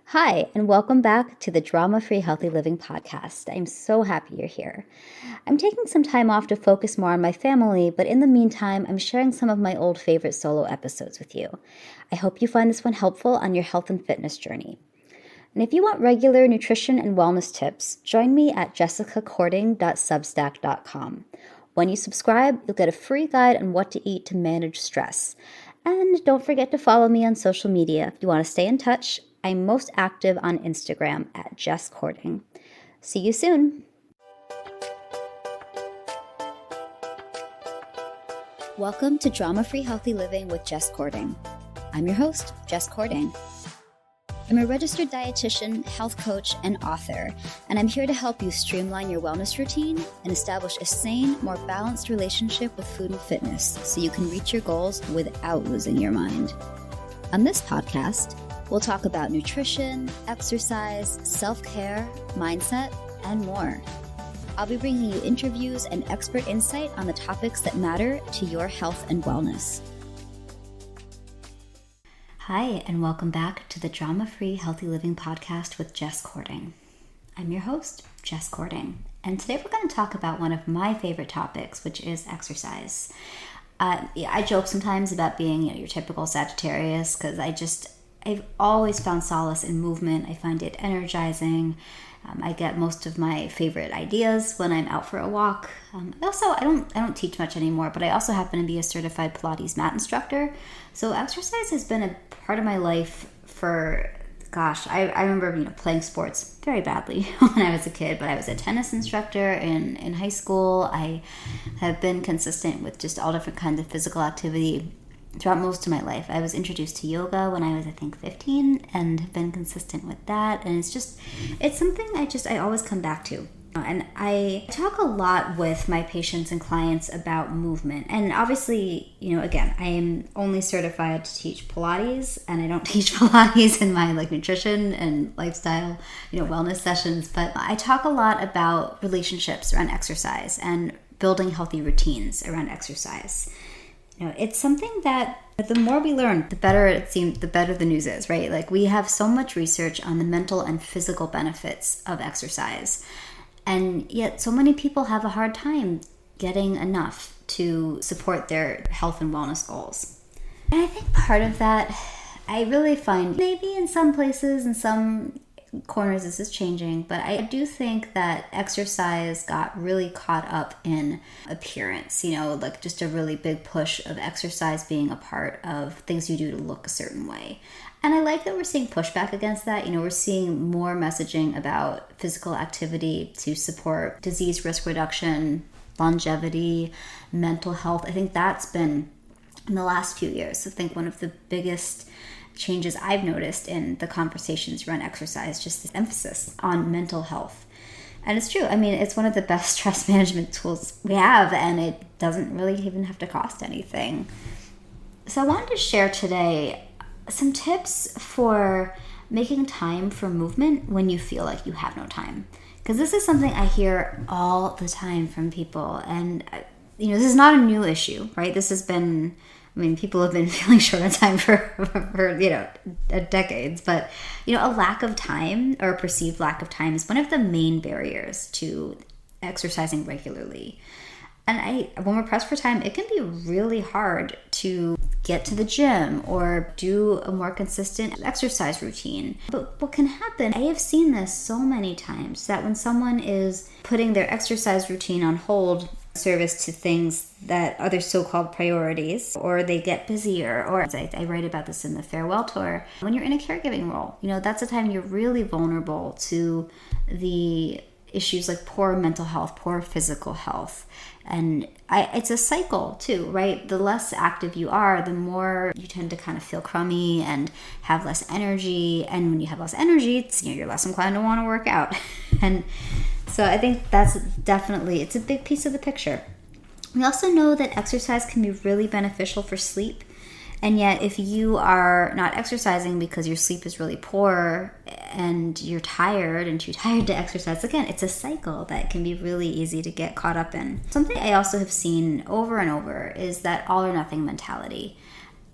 Hi, and welcome back to the Drama-Free Healthy Living podcast. I'm so happy you're here. I'm taking some time off to focus more on my family, but in the meantime, I'm sharing some of my old favorite solo episodes with you. I hope you find this one helpful on your health and fitness journey. And if you want regular nutrition and wellness tips, join me at jessicacording.substack.com. When you subscribe, you'll get a free guide on what to eat to manage stress. And don't forget to follow me on social media if you want to stay in touch. I'm most active on Instagram at Jess Cording. See you soon. Welcome to Drama-Free Healthy Living with Jess Cording. I'm your host, Jess Cording. I'm a registered dietitian, health coach, and author, and I'm here to help you streamline your wellness routine and establish a sane, more balanced relationship with food and fitness so you can reach your goals without losing your mind. On this podcast, we'll talk about nutrition, exercise, self-care, mindset, and more. I'll be bringing you interviews and expert insight on the topics that matter to your health and wellness. Hi, and welcome back to the Drama-Free Healthy Living podcast with Jess Cording. I'm your host, Jess Cording, and today we're going to talk about one of my favorite topics, which is exercise. I joke sometimes about being your typical Sagittarius because I've always found solace in movement. I find it energizing. I get most of my favorite ideas when I'm out for a walk. I don't teach much anymore, but I also happen to be a certified Pilates mat instructor. So exercise has been a part of my life for, I remember playing sports very badly when I was a kid, but I was a tennis instructor in high school. I have been consistent with just all different kinds of physical activity throughout most of my life. I was introduced to yoga when I was, 15, and have been consistent with that. And it's something I always come back to. And I talk a lot with my patients and clients about movement. And obviously, again, I am only certified to teach Pilates, and I don't teach Pilates in my nutrition and lifestyle, wellness sessions. But I talk a lot about relationships around exercise and building healthy routines around exercise. It's something that the more we learn, the better it seems, the better the news is, right? We have so much research on the mental and physical benefits of exercise. And yet so many people have a hard time getting enough to support their health and wellness goals. And I think part of that, I really find maybe in some places, in some corners, this is changing, but I do think that exercise got really caught up in appearance, just a really big push of exercise being a part of things you do to look a certain way. And I like that we're seeing pushback against that. We're seeing more messaging about physical activity to support disease risk reduction, longevity, mental health. I think that's been in the last few years. I think one of the biggest changes I've noticed in the conversations around exercise, just this emphasis on mental health. And it's true. It's one of the best stress management tools we have, and it doesn't really even have to cost anything. So I wanted to share today some tips for making time for movement when you feel like you have no time. Because this is something I hear all the time from people. And, this is not a new issue, right? This has been, people have been feeling short on time for decades. But, a lack of time or a perceived lack of time is one of the main barriers to exercising regularly. And when we're pressed for time, it can be really hard to get to the gym or do a more consistent exercise routine. But what can happen, I have seen this so many times, that when someone is putting their exercise routine on hold, service to things that are their so-called priorities, or they get busier, or I write about this in the farewell tour, when you're in a caregiving role, that's a time you're really vulnerable to the issues like poor mental health, poor physical health. And it's a cycle too, right? The less active you are, the more you tend to kind of feel crummy and have less energy. And when you have less energy, you're less inclined to want to work out. And so I think that's definitely, it's a big piece of the picture. We also know that exercise can be really beneficial for sleep. And yet if you are not exercising because your sleep is really poor and you're tired and too tired to exercise, again, it's a cycle that can be really easy to get caught up in. Something I also have seen over and over is that all or nothing mentality.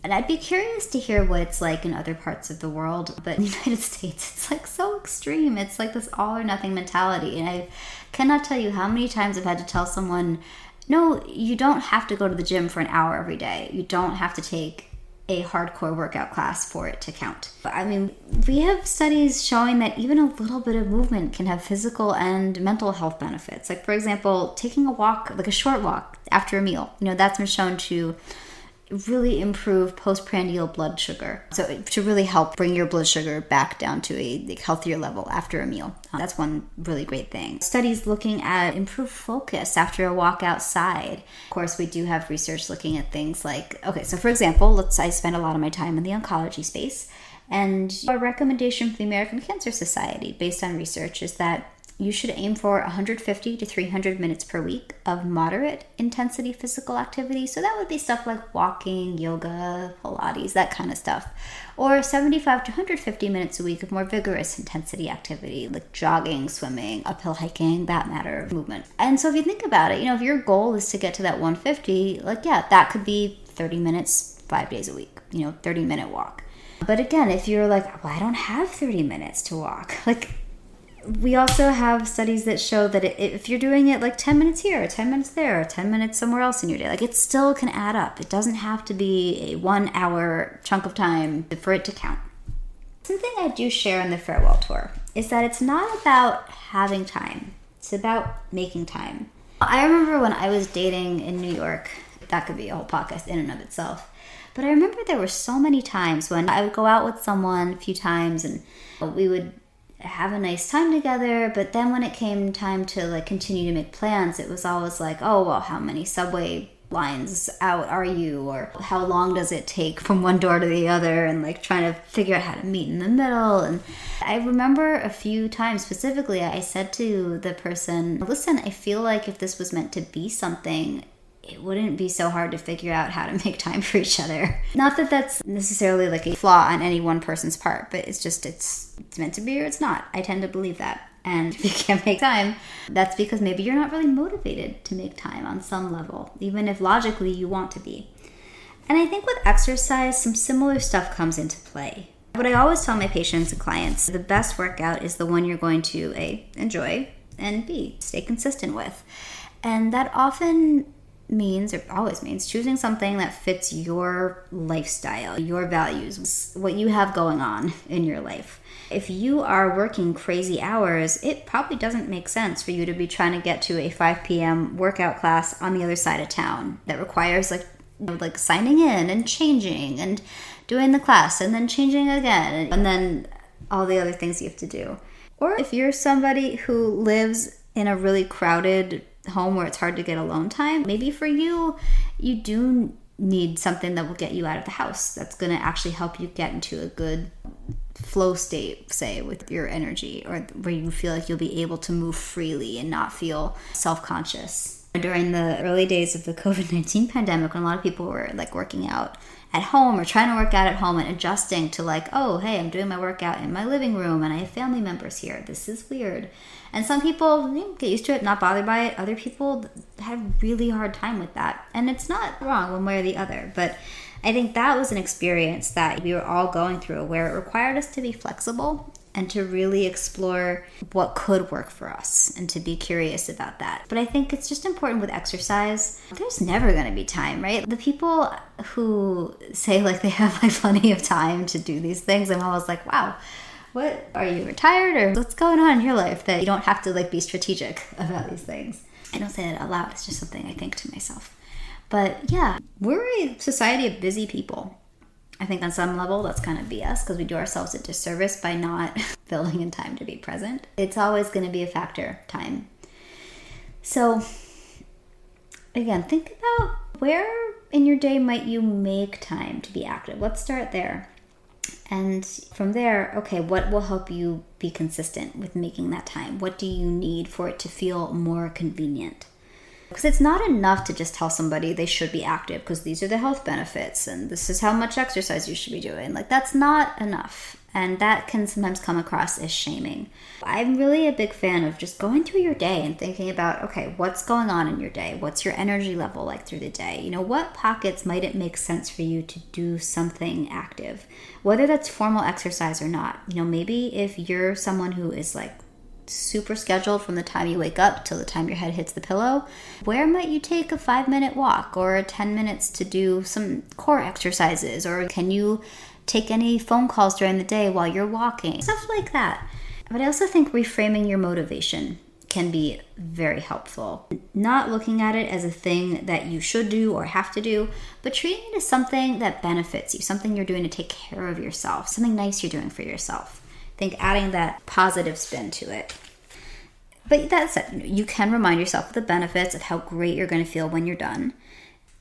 And I'd be curious to hear what it's like in other parts of the world. But in the United States, it's like so extreme. It's like this all or nothing mentality. And I cannot tell you how many times I've had to tell someone, no, you don't have to go to the gym for an hour every day. You don't have to take a hardcore workout class for it to count. I mean, we have studies showing that even a little bit of movement can have physical and mental health benefits. Like, for example, taking a walk, like a short walk after a meal, that's been shown to really improve postprandial blood sugar. So to really help bring your blood sugar back down to a healthier level after a meal. That's one really great thing. Studies looking at improved focus after a walk outside. Of course, we do have research looking at things like, okay, so for example, I spend a lot of my time in the oncology space, and a recommendation from the American Cancer Society based on research is that you should aim for 150 to 300 minutes per week of moderate intensity physical activity. So that would be stuff like walking, yoga, Pilates, that kind of stuff. Or 75 to 150 minutes a week of more vigorous intensity activity, like jogging, swimming, uphill hiking, that matter of movement. And so if you think about it, if your goal is to get to that 150, that could be 30 minutes, 5 days a week, 30-minute walk. But again, if you're like, well, I don't have 30 minutes to walk, we also have studies that show that if you're doing it like 10 minutes here, 10 minutes there, 10 minutes somewhere else in your day, it still can add up. It doesn't have to be a 1 hour chunk of time for it to count. Something I do share in the farewell tour is that it's not about having time. It's about making time. I remember when I was dating in New York, that could be a whole podcast in and of itself. But I remember there were so many times when I would go out with someone a few times and we would have a nice time together, but then when it came time to continue to make plans, it was always like, oh, well, how many subway lines out are you, or how long does it take from one door to the other, and trying to figure out how to meet in the middle. And I remember a few times specifically I said to the person, listen, I feel like if this was meant to be something, it wouldn't be so hard to figure out how to make time for each other. Not that that's necessarily a flaw on any one person's part, but it's just, it's meant to be or it's not. I tend to believe that. And if you can't make time, that's because maybe you're not really motivated to make time on some level, even if logically you want to be. And I think with exercise, some similar stuff comes into play. What I always tell my patients and clients, the best workout is the one you're going to A, enjoy, and B, stay consistent with. And that often means, or always means, choosing something that fits your lifestyle, your values, what you have going on in your life. If you are working crazy hours, it probably doesn't make sense for you to be trying to get to a 5 p.m. workout class on the other side of town that requires signing in and changing and doing the class and then changing again and then all the other things you have to do. Or if you're somebody who lives in a really crowded home where it's hard to get alone time, maybe for you, you do need something that will get you out of the house. That's going to actually help you get into a good flow state, say, with your energy, or where you feel like you'll be able to move freely and not feel self-conscious. During the early days of the COVID-19 pandemic, when a lot of people were working out at home or trying to work out at home and adjusting to oh, hey, I'm doing my workout in my living room and I have family members here. This is weird. And some people get used to it, not bothered by it. Other people had a really hard time with that. And it's not wrong one way or the other. But I think that was an experience that we were all going through where it required us to be flexible and to really explore what could work for us and to be curious about that. But I think it's just important with exercise. There's never going to be time, right? The people who say they have plenty of time to do these things, I'm always like, wow, what, are you retired or what's going on in your life that you don't have to be strategic about these things? I don't say that out loud. It's just something I think to myself. But yeah, we're a society of busy people. I think on some level that's kind of BS because we do ourselves a disservice by not filling in time to be present. It's always going to be a factor, time. So again, think about where in your day might you make time to be active. Let's start there. And from there, okay, what will help you be consistent with making that time? What do you need for it to feel more convenient? Because it's not enough to just tell somebody they should be active because these are the health benefits and this is how much exercise you should be doing. That's not enough. And that can sometimes come across as shaming. I'm really a big fan of just going through your day and thinking about, okay, what's going on in your day? What's your energy level like through the day? What pockets might it make sense for you to do something active? Whether that's formal exercise or not. Maybe if you're someone who is like super scheduled from the time you wake up till the time your head hits the pillow, where might you take a 5-minute walk or 10 minutes to do some core exercises? Or can you take any phone calls during the day while you're walking? Stuff like that. But I also think reframing your motivation can be very helpful. Not looking at it as a thing that you should do or have to do, but treating it as something that benefits you, something you're doing to take care of yourself, something nice you're doing for yourself. I think adding that positive spin to it. But that said, you can remind yourself of the benefits of how great you're going to feel when you're done.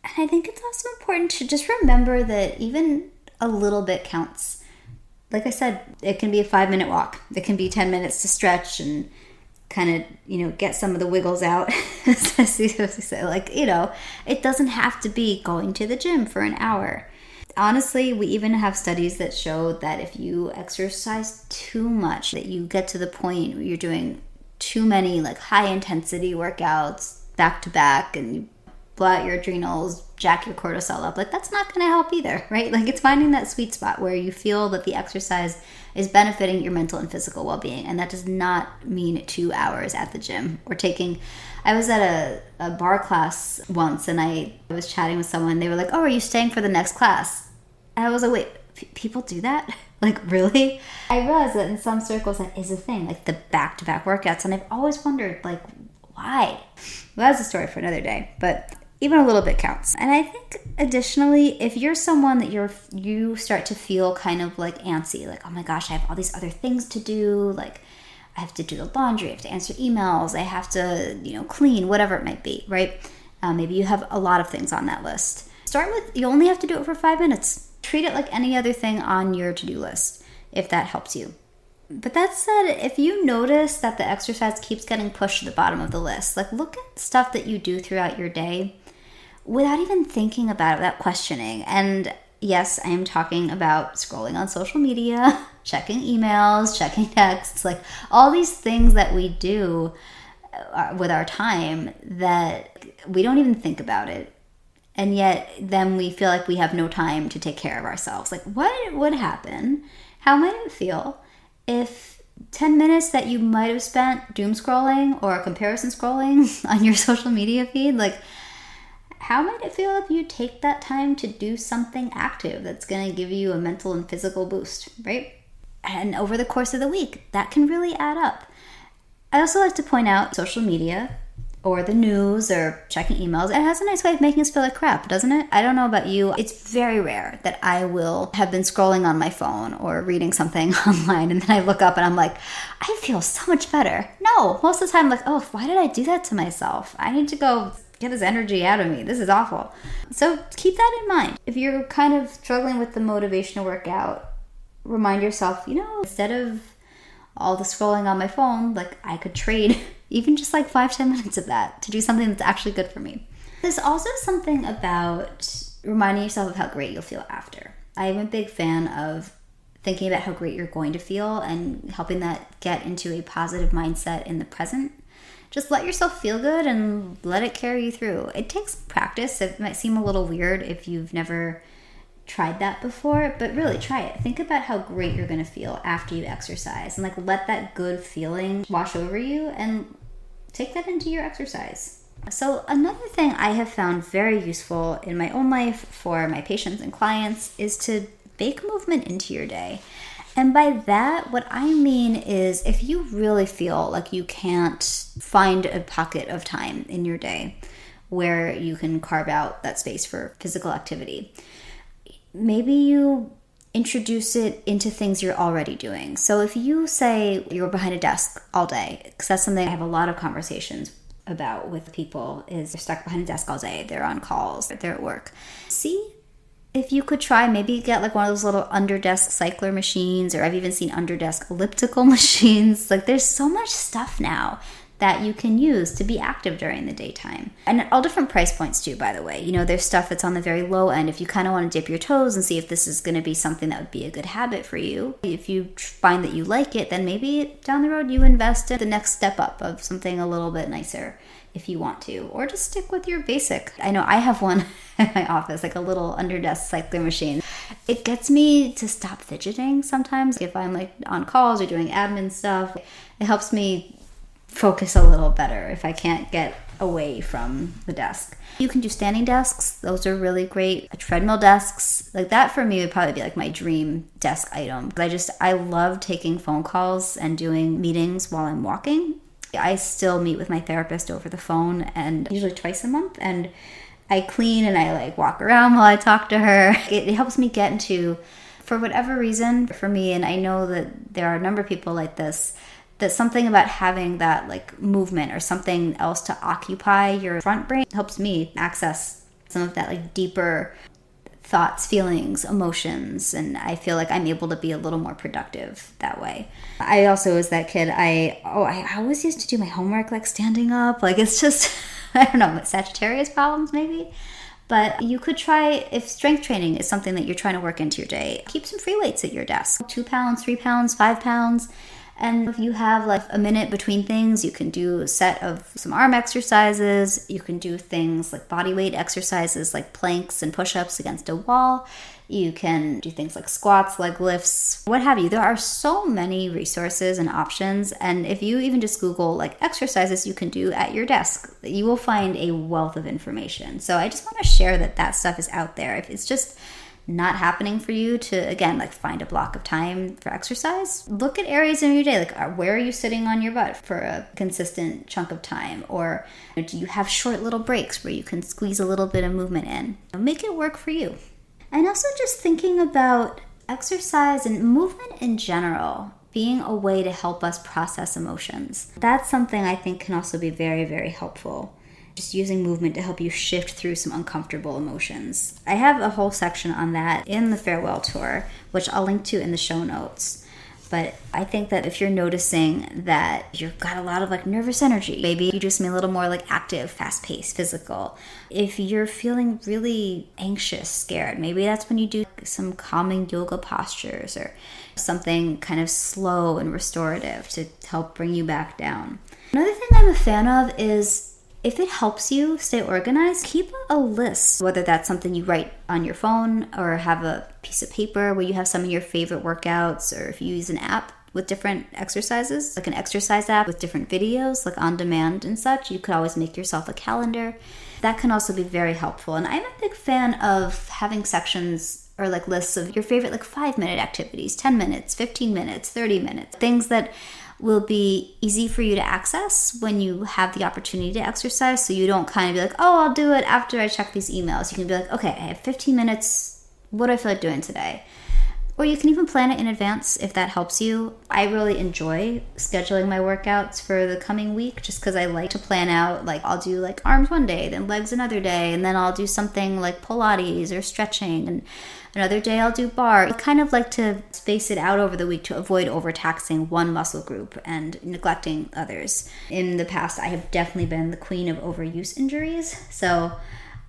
And I think it's also important to just remember that even a little bit counts. Like I said, it can be a 5-minute walk. It can be 10 minutes to stretch and kind of, get some of the wiggles out. It doesn't have to be going to the gym for an hour. Honestly, we even have studies that show that if you exercise too much, that you get to the point where you're doing too many like high intensity workouts back to back and you blow out your adrenals, jack your cortisol up, like that's not going to help either, right? Like it's finding that sweet spot where you feel that the exercise is benefiting your mental and physical well-being. And that does not mean 2 hours at the gym or I was at a bar class once and I was chatting with someone. They were like, oh, are you staying for the next class? And I was like, wait, people do that? Like, really? I realized that in some circles that is a thing, like the back-to-back workouts. And I've always wondered, like, why? Well, that's a story for another day, but even a little bit counts. And I think additionally, if you're someone that you start to feel kind of like antsy, like, oh my gosh, I have all these other things to do. Like I have to do the laundry, I have to answer emails, I have to, clean, whatever it might be, right? Maybe you have a lot of things on that list. Start with, you only have to do it for 5 minutes. Treat it like any other thing on your to-do list, if that helps you. But that said, if you notice that the exercise keeps getting pushed to the bottom of the list, like look at stuff that you do throughout your day without even thinking about it, without questioning. And yes, I am talking about scrolling on social media, checking emails, checking texts, like all these things that we do with our time that we don't even think about it. And yet then we feel like we have no time to take care of ourselves. Like what would happen? How might it feel if 10 minutes that you might have spent doom scrolling or comparison scrolling on your social media feed, like how might it feel if you take that time to do something active that's going to give you a mental and physical boost, right? And over the course of the week, that can really add up. I also like to point out social media or the news or checking emails. It has a nice way of making us feel like crap, doesn't it? I don't know about you. It's very rare that I will have been scrolling on my phone or reading something online and then I look up and I'm like, I feel so much better. No, most of the time I'm like, oh, why did I do that to myself? I need to go get this energy out of me. This is awful. So keep that in mind. If you're kind of struggling with the motivation to work out, remind yourself, instead of all the scrolling on my phone, like I could trade even just like 5-10 minutes of that to do something that's actually good for me. There's also something about reminding yourself of how great you'll feel after. I'm a big fan of thinking about how great you're going to feel and helping that get into a positive mindset in the present. Just let yourself feel good and let it carry you through. It takes practice. It might seem a little weird if you've never tried that before, but really try it. Think about how great you're going to feel after you exercise and like let that good feeling wash over you and take that into your exercise. So another thing I have found very useful in my own life for my patients and clients is to bake movement into your day. And by that, what I mean is if you really feel like you can't find a pocket of time in your day where you can carve out that space for physical activity, maybe you introduce it into things you're already doing. So if you say you're behind a desk all day, because that's something I have a lot of conversations about with people, is they're stuck behind a desk all day, they're on calls, they're at work. See if you could try, maybe get like one of those little under-desk cycler machines, or I've even seen under-desk elliptical machines. Like there's so much stuff now that you can use to be active during the daytime. And all different price points too, by the way. You know, there's stuff that's on the very low end. If you kind of want to dip your toes and see if this is going to be something that would be a good habit for you, if you find that you like it, then maybe down the road you invest in the next step up of something a little bit nicer if you want to, or just stick with your basic. I know I have one in my office, like a little under-desk cycling machine. It gets me to stop fidgeting sometimes. If I'm like on calls or doing admin stuff, it helps me focus a little better if I can't get away from the desk. You can do standing desks. Those are really great. Treadmill desks, like that for me would probably be like my dream desk item. I love taking phone calls and doing meetings while I'm walking. I still meet with my therapist over the phone, and usually twice a month, and I clean and I like walk around while I talk to her. It helps me get into, for whatever reason, for me, and I know that there are a number of people like this, that something about having that like movement or something else to occupy your front brain helps me access some of that like deeper thoughts, feelings, emotions, and I feel like I'm able to be a little more productive that way. I also, as that kid, I always used to do my homework like standing up. Like it's just, I don't know, Sagittarius problems maybe. But you could try, if strength training is something that you're trying to work into your day, keep some free weights at your desk. 2 pounds, 3 pounds, 5 pounds. And if you have like a minute between things, you can do a set of some arm exercises. You can do things like body weight exercises like planks and push-ups against a wall. You can do things like squats, leg lifts, what have you. There are so many resources and options. And if you even just Google like exercises you can do at your desk, you will find a wealth of information. So I just want to share that stuff is out there. If it's just not happening for you to, again, like find a block of time for exercise, look at areas in your day, like where are you sitting on your butt for a consistent chunk of time, or do you have short little breaks where you can squeeze a little bit of movement in? Make it work for you. And also just thinking about exercise and movement in general being a way to help us process emotions. That's something I think can also be very, very helpful. Just using movement to help you shift through some uncomfortable emotions. I have a whole section on that in the farewell tour, which I'll link to in the show notes. But I think that if you're noticing that you've got a lot of like nervous energy, maybe you do something a little more like active, fast-paced, physical. If you're feeling really anxious, scared, maybe that's when you do some calming yoga postures or something kind of slow and restorative to help bring you back down. Another thing I'm a fan of is, if it helps you stay organized, keep a list, whether that's something you write on your phone or have a piece of paper where you have some of your favorite workouts, or if you use an app with different exercises, like an exercise app with different videos, like on demand and such, you could always make yourself a calendar. That can also be very helpful. And I'm a big fan of having sections or like lists of your favorite like 5-minute activities, 10 minutes, 15 minutes, 30 minutes, things that will be easy for you to access when you have the opportunity to exercise, so you don't kind of be like, oh, I'll do it after I check these emails. You can be like, okay, I have 15 minutes. What do I feel like doing today? Or you can even plan it in advance if that helps you. I really enjoy scheduling my workouts for the coming week just because I like to plan out, like I'll do like arms one day, then legs another day, and then I'll do something like Pilates or stretching, and another day I'll do bar. I kind of like to space it out over the week to avoid overtaxing one muscle group and neglecting others. In the past, I have definitely been the queen of overuse injuries, so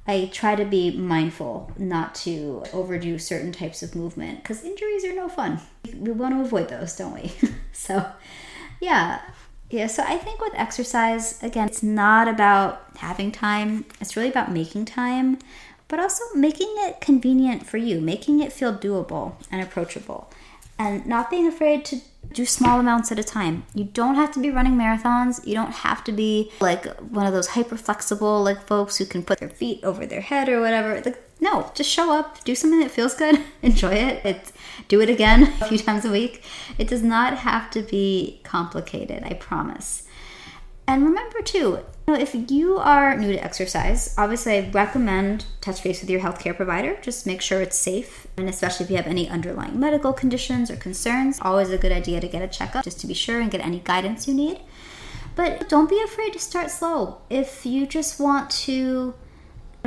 I try to be mindful not to overdo certain types of movement because injuries are no fun. We want to avoid those, don't we? So so I think with exercise, again, it's not about having time. It's really about making time, but also making it convenient for you, making it feel doable and approachable, and not being afraid to do small amounts at a time. You don't have to be running marathons. You don't have to be like one of those hyper flexible like folks who can put their feet over their head or whatever. Like, no, just show up, do something that feels good, enjoy it. Do it again a few times a week. It does not have to be complicated, I promise. And remember too, if you are new to exercise, obviously I recommend touch base with your healthcare provider. Just make sure it's safe. And especially if you have any underlying medical conditions or concerns, always a good idea to get a checkup just to be sure and get any guidance you need. But don't be afraid to start slow. If you just want to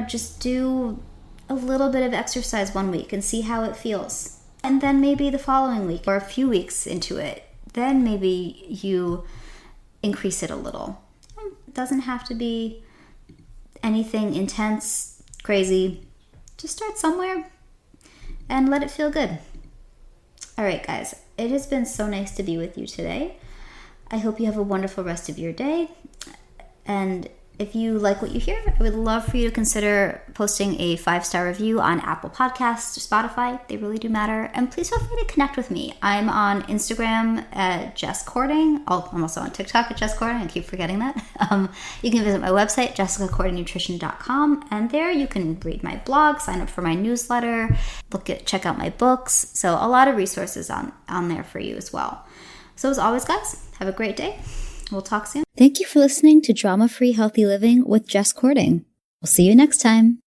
just do a little bit of exercise one week and see how it feels. And then maybe the following week or a few weeks into it, then maybe you increase it a little. It doesn't have to be anything intense, crazy. Just start somewhere and let it feel good. All right, guys, it has been so nice to be with you today. I hope you have a wonderful rest of your day. And if you like what you hear, I would love for you to consider posting a 5-star review on Apple Podcasts or Spotify. They really do matter. And please feel free to connect with me. I'm on Instagram at Jess Courting. I'm also on TikTok at Jess Courting. I keep forgetting that. You can visit my website, jessicacourtingnutrition.com. And there you can read my blog, sign up for my newsletter, check out my books. So a lot of resources on there for you as well. So as always, guys, have a great day. We'll talk soon. Thank you for listening to Drama-Free Healthy Living with Jess Courting. We'll see you next time.